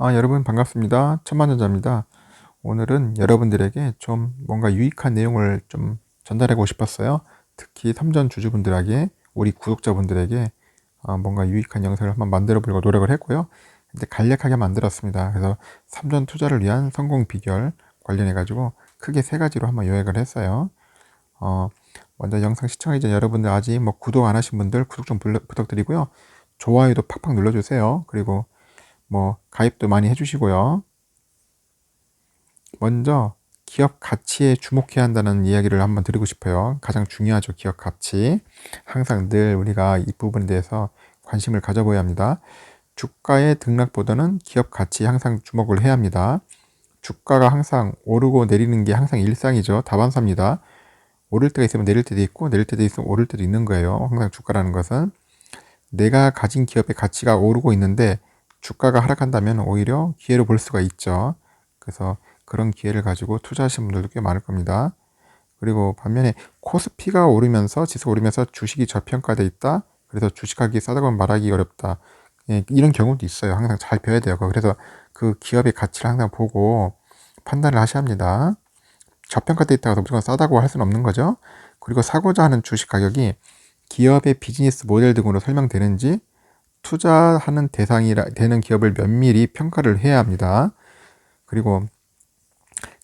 여러분 반갑습니다. 천만전자입니다. 오늘은 여러분들에게 좀 뭔가 유익한 내용을 좀 전달하고 싶었어요. 특히 삼전 주주분들에게, 우리 구독자분들에게 뭔가 유익한 영상을 한번 만들어 보려고 노력을 했고요. 근데 간략하게 만들었습니다. 그래서 삼전 투자를 위한 성공 비결 관련해 가지고 크게 세 가지로 한번 요약을 했어요. 어, 먼저 영상 시청하기 전 여러분들 아직 뭐 구독 안 하신 분들 구독 좀 부탁드리고요. 좋아요도 팍팍 눌러주세요. 그리고 뭐 가입도 많이 해주시고요. 먼저 기업 가치에 주목해야 한다는 이야기를 한번 드리고 싶어요. 가장 중요하죠. 기업 가치. 항상 늘 우리가 이 부분에 대해서 관심을 가져봐야 합니다. 주가의 등락보다는 기업 가치에 항상 주목을 해야 합니다. 주가가 항상 오르고 내리는 게 항상 일상이죠. 다반사입니다. 오를 때가 있으면 내릴 때도 있고 내릴 때도 있으면 오를 때도 있는 거예요. 항상 주가라는 것은 내가 가진 기업의 가치가 오르고 있는데 주가가 하락한다면 오히려 기회로 볼 수가 있죠. 그래서 그런 기회를 가지고 투자하시는 분들도 꽤 많을 겁니다. 그리고 반면에 코스피가 오르면서 지수가 오르면서 주식이 저평가돼 있다. 그래서 주식하기 싸다고 말하기 어렵다. 예, 이런 경우도 있어요. 항상 잘 배워야 돼요. 그래서 그 기업의 가치를 항상 보고 판단을 하셔야 합니다. 저평가돼 있다고 무조건 싸다고 할 수는 없는 거죠. 그리고 사고자 하는 주식 가격이 기업의 비즈니스 모델 등으로 설명되는지 투자하는 대상이 되는 기업을 면밀히 평가를 해야 합니다. 그리고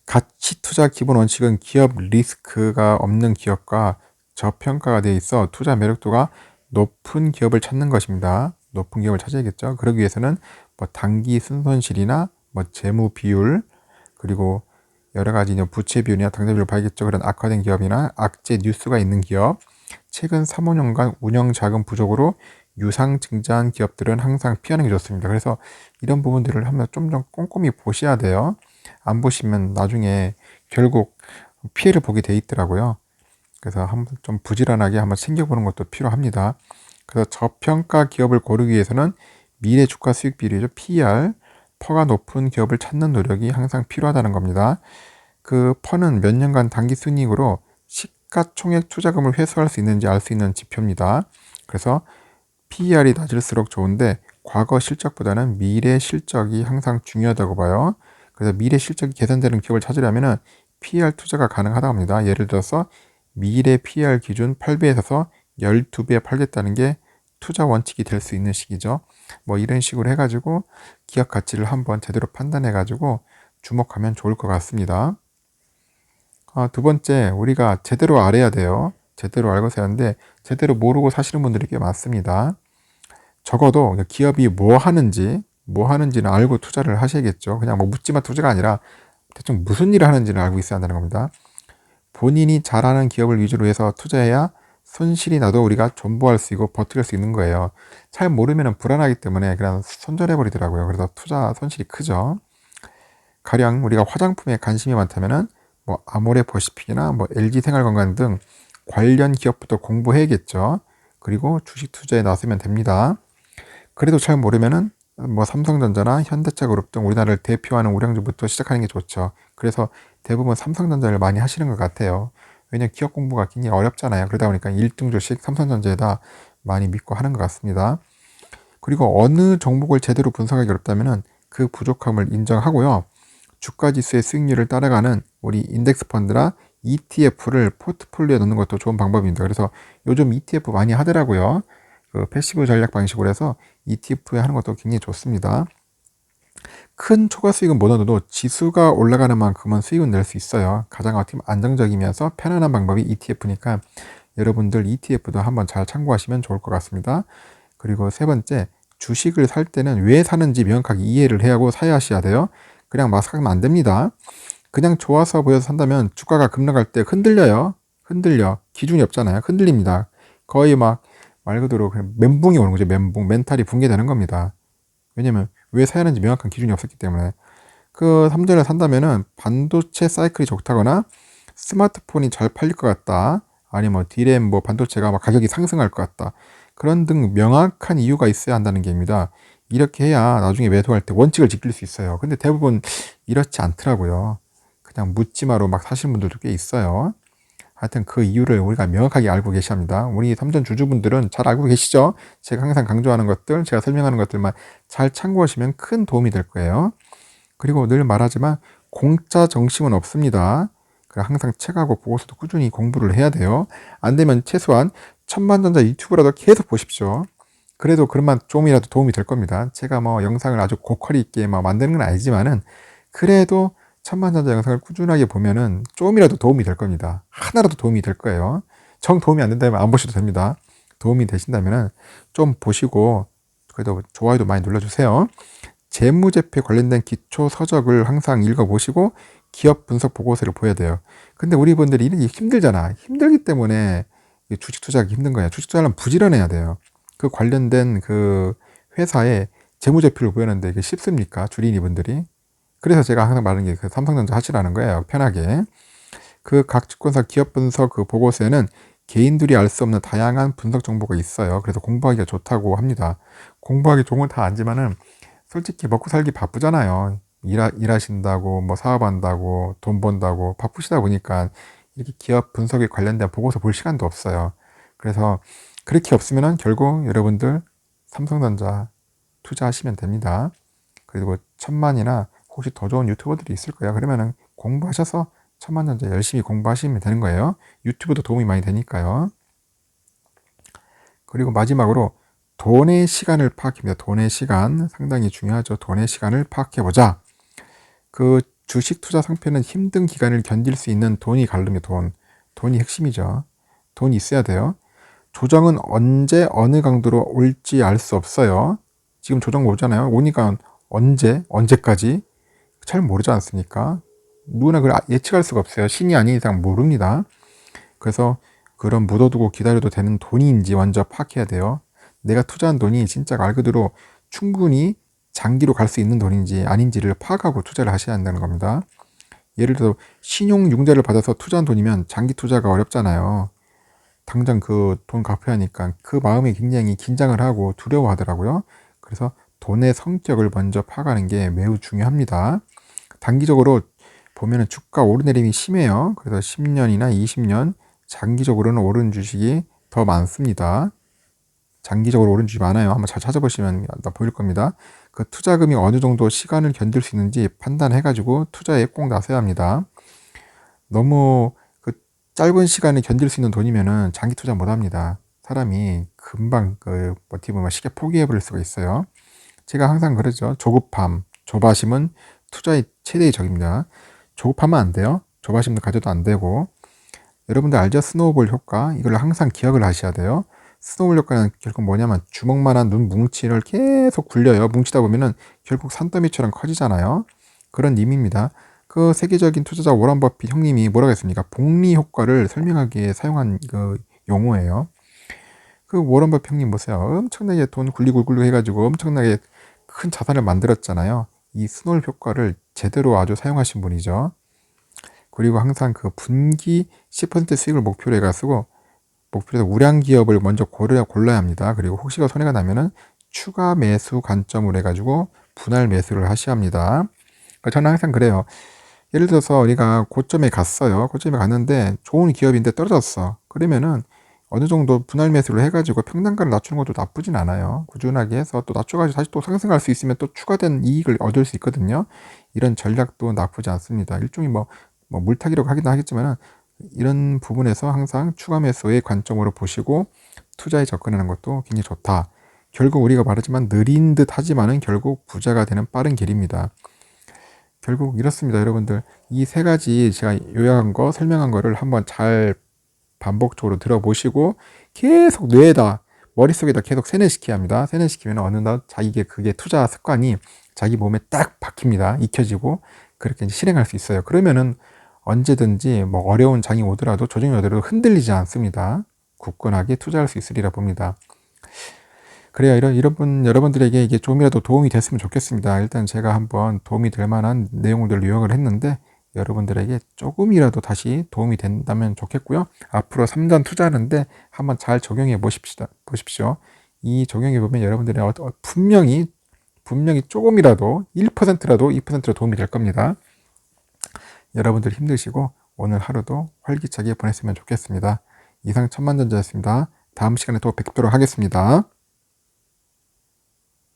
가치 투자 기본 원칙은 기업 리스크가 없는 기업과 저평가가 되어 있어 투자 매력도가 높은 기업을 찾는 것입니다. 높은 기업을 찾아야겠죠. 그러기 위해서는 뭐 단기 순손실이나 뭐 재무 비율, 그리고 여러 가지 부채 비율이나 당장 비율을 봐야겠죠. 그런 악화된 기업이나 악재 뉴스가 있는 기업, 최근 3, 5년간 운영 자금 부족으로 유상증자한 기업들은 항상 피하는 게 좋습니다. 그래서 이런 부분들을 한번 좀 더 꼼꼼히 보셔야 돼요. 안 보시면 나중에 결국 피해를 보게 돼 있더라고요. 그래서 한번 좀 부지런하게 한번 챙겨보는 것도 필요합니다. 그래서 저평가 기업을 고르기 위해서는 미래 주가 수익 비율이죠. PER, 퍼가 높은 기업을 찾는 노력이 항상 필요하다는 겁니다. 그 퍼는 몇 년간 단기 순이익으로 시가총액 투자금을 회수할 수 있는지 알 수 있는 지표입니다. 그래서 PER이 낮을수록 좋은데 과거 실적보다는 미래 실적이 항상 중요하다고 봐요. 그래서 미래 실적이 개선되는 기업을 찾으려면 PER 투자가 가능하다고 합니다. 예를 들어서 미래 PER 기준 8배에서 12배 팔겠다는 게 투자 원칙이 될 수 있는 시기죠. 뭐 이런 식으로 해가지고 기업 가치를 한번 제대로 판단해가지고 주목하면 좋을 것 같습니다. 두 번째, 우리가 제대로 알아야 돼요. 제대로 알고 사야 하는데 제대로 모르고 사시는 분들이 꽤 많습니다. 적어도 기업이 뭐 하는지는 알고 투자를 하셔야겠죠. 그냥 뭐 묻지마 투자가 아니라 대충 무슨 일을 하는지를 알고 있어야 한다는 겁니다. 본인이 잘하는 기업을 위주로 해서 투자해야 손실이 나도 우리가 존버할 수 있고 버틸 수 있는 거예요. 잘 모르면 불안하기 때문에 그냥 손절해 버리더라고요. 그래서 투자 손실이 크죠. 가령 우리가 화장품에 관심이 많다면은 뭐 아모레 퍼시픽이나 뭐 LG 생활건강 등 관련 기업부터 공부해야겠죠. 그리고 주식 투자에 나서면 됩니다. 그래도 잘 모르면은 뭐 삼성전자나 현대차그룹 등 우리나라를 대표하는 우량주부터 시작하는 게 좋죠. 그래서 대부분 삼성전자를 많이 하시는 것 같아요. 왜냐면 기업 공부가 굉장히 어렵잖아요. 그러다 보니까 1등 주식 삼성전자에다 많이 믿고 하는 것 같습니다. 그리고 어느 종목을 제대로 분석하기 어렵다면은 그 부족함을 인정하고요. 주가 지수의 수익률을 따라가는 우리 인덱스 펀드나 ETF를 포트폴리오에 넣는 것도 좋은 방법입니다. 그래서 요즘 ETF 많이 하더라고요. 그 패시브 전략 방식으로 해서 ETF에 하는 것도 굉장히 좋습니다. 큰 초과 수익은 못 얻어도 지수가 올라가는 만큼은 수익은 낼 수 있어요. 가장 어떻게 안정적이면서 편안한 방법이 ETF니까 여러분들 ETF도 한번 잘 참고하시면 좋을 것 같습니다. 그리고 세 번째, 주식을 살 때는 왜 사는지 명확하게 이해를 해야 하고 사야 하셔야 돼요. 그냥 막 사면 안 됩니다. 그냥 좋아서 보여서 산다면 주가가 급락할 때 흔들려요. 흔들려. 기준이 없잖아요. 흔들립니다. 거의 막 말 그대로 그냥 멘붕이 오는 거죠. 멘붕. 멘탈이 붕괴되는 겁니다. 왜냐면 왜 사야 하는지 명확한 기준이 없었기 때문에. 그 3전을 산다면은 반도체 사이클이 좋다거나 스마트폰이 잘 팔릴 것 같다. 아니면 뭐 디램 뭐 반도체가 막 가격이 상승할 것 같다. 그런 등 명확한 이유가 있어야 한다는 게입니다. 이렇게 해야 나중에 매도할 때 원칙을 지킬 수 있어요. 근데 대부분 이렇지 않더라고요. 그냥 묻지마로 막 사시는 분들도 꽤 있어요. 하여튼 그 이유를 우리가 명확하게 알고 계셔야 합니다. 우리 삼전 주주분들은 잘 알고 계시죠? 제가 항상 강조하는 것들, 제가 설명하는 것들만 잘 참고하시면 큰 도움이 될 거예요. 그리고 늘 말하지만 공짜 정심은 없습니다. 항상 책하고 보고서도 꾸준히 공부를 해야 돼요. 안 되면 최소한 천만전자 유튜브라도 계속 보십시오. 그래도 그런만 조금이라도 도움이 될 겁니다. 제가 뭐 영상을 아주 고퀄이 있게 막 만드는 건 아니지만은 그래도 천만전자 영상을 꾸준하게 보면은 조금이라도 도움이 될 겁니다. 하나라도 도움이 될 거예요. 정 도움이 안 된다면 안 보셔도 됩니다. 도움이 되신다면은 좀 보시고 그래도 좋아요도 많이 눌러주세요. 재무제표 관련된 기초 서적을 항상 읽어보시고 기업 분석 보고서를 보여야 돼요. 근데 우리 분들이 이게 힘들잖아. 힘들기 때문에 주식 투자하기 힘든 거야. 주식 투자하려면 부지런해야 돼요. 그 관련된 그 회사의 재무제표를 보였는데 이게 쉽습니까? 주린이 분들이. 그래서 제가 항상 말하는 게 그 삼성전자 하시라는 거예요. 편하게. 그 각 증권사 기업 분석 그 보고서에는 개인들이 알 수 없는 다양한 분석 정보가 있어요. 그래서 공부하기가 좋다고 합니다. 공부하기 좋은 건 다 알지만은 솔직히 먹고 살기 바쁘잖아요. 일하신다고, 뭐 사업한다고, 돈 번다고 바쁘시다 보니까 이렇게 기업 분석에 관련된 보고서 볼 시간도 없어요. 그래서 그렇게 없으면은 결국 여러분들 삼성전자 투자하시면 됩니다. 그리고 천만이나 혹시 더 좋은 유튜버들이 있을 거예요. 그러면은 공부하셔서 천만전자 열심히 공부하시면 되는 거예요. 유튜브도 도움이 많이 되니까요. 그리고 마지막으로 돈의 시간을 파악합니다. 돈의 시간 상당히 중요하죠. 돈의 시간을 파악해보자. 그 주식 투자 상표는 힘든 기간을 견딜 수 있는 돈이 가르며 돈이 핵심이죠. 돈이 있어야 돼요. 조정은 언제 어느 강도로 올지 알 수 없어요. 지금 조정 오잖아요. 오니까 언제까지 잘 모르지 않습니까? 누구나 그걸 예측할 수가 없어요. 신이 아닌 이상 모릅니다. 그래서 그런 묻어두고 기다려도 되는 돈인지 먼저 파악해야 돼요. 내가 투자한 돈이 진짜 말 그대로 충분히 장기로 갈 수 있는 돈인지 아닌지를 파악하고 투자를 하셔야 한다는 겁니다. 예를 들어 신용융자를 받아서 투자한 돈이면 장기 투자가 어렵잖아요. 당장 그 돈 갚아야 하니까 그 마음이 굉장히 긴장을 하고 두려워하더라고요. 그래서 돈의 성격을 먼저 파악하는 게 매우 중요합니다. 단기적으로 보면은 주가 오르내림이 심해요. 그래서 10년이나 20년 장기적으로는 오른 주식이 더 많습니다. 장기적으로 오른 주식이 많아요. 한번 잘 찾아보시면 보일 겁니다. 그 투자금이 어느 정도 시간을 견딜 수 있는지 판단해가지고 투자에 꼭 나서야 합니다. 너무 그 짧은 시간을 견딜 수 있는 돈이면은 장기 투자 못 합니다. 사람이 금방 어떻게 보면 쉽게 포기해버릴 수가 있어요. 제가 항상 그러죠. 조바심은 투자의 최대의 적입니다. 조급하면 안 돼요. 조바심도 가져도 안 되고. 여러분들 알죠? 스노우볼 효과. 이걸 항상 기억을 하셔야 돼요. 스노우볼 효과는 결국 뭐냐면 주먹만한 눈 뭉치를 계속 굴려요. 뭉치다 보면은 결국 산더미처럼 커지잖아요. 그런 의미입니다. 그 세계적인 투자자 워런 버핏 형님이 뭐라고 했습니까? 복리 효과를 설명하기에 사용한 그 용어예요. 그 워런 버핏 형님 보세요. 엄청나게 돈 굴리고 해가지고 엄청나게 큰 자산을 만들었잖아요. 이 스노우 효과를 제대로 아주 사용하신 분이죠. 그리고 항상 그 분기 10% 수익을 목표로 해가지고 목표에서 우량 기업을 먼저 골라야 합니다. 그리고 혹시가 손해가 나면은 추가 매수 관점으로 해가지고 분할 매수를 하셔야 합니다. 저는 항상 그래요. 예를 들어서 우리가 고점에 갔어요. 고점에 갔는데 좋은 기업인데 떨어졌어. 그러면은 어느 정도 분할 매수를 해가지고 평단가를 낮추는 것도 나쁘진 않아요. 꾸준하게 해서 또 낮춰가지고 다시 또 상승할 수 있으면 또 추가된 이익을 얻을 수 있거든요. 이런 전략도 나쁘지 않습니다. 일종의 뭐 물타기라고 하긴 하겠지만은 이런 부분에서 항상 추가 매수의 관점으로 보시고 투자에 접근하는 것도 굉장히 좋다. 결국 우리가 말하지만 느린 듯 하지만은 결국 부자가 되는 빠른 길입니다. 결국 이렇습니다. 여러분들 이 세 가지 제가 요약한 거 설명한 거를 한번 잘 반복적으로 들어보시고 계속 뇌에다 머릿속에다 계속 세뇌시켜야 합니다. 세뇌시키면 어느 날 자기게 그게 투자 습관이 자기 몸에 딱 박힙니다. 익혀지고 그렇게 이제 실행할 수 있어요. 그러면은 언제든지 뭐 어려운 장이 오더라도 조정이 오더라도 흔들리지 않습니다. 굳건하게 투자할 수 있으리라 봅니다. 그래야 여러분들에게 이게 좀이라도 도움이 됐으면 좋겠습니다. 일단 제가 한번 도움이 될 만한 내용들을 요약을 했는데 여러분들에게 조금이라도 다시 도움이 된다면 좋겠고요. 앞으로 3전 투자하는데 한번 잘 적용해 보십시오. 이 적용해 보면 여러분들이 분명히 조금이라도 1%라도 2%라도 도움이 될 겁니다. 여러분들 힘드시고 오늘 하루도 활기차게 보냈으면 좋겠습니다. 이상 천만전자였습니다. 다음 시간에 또 뵙도록 하겠습니다.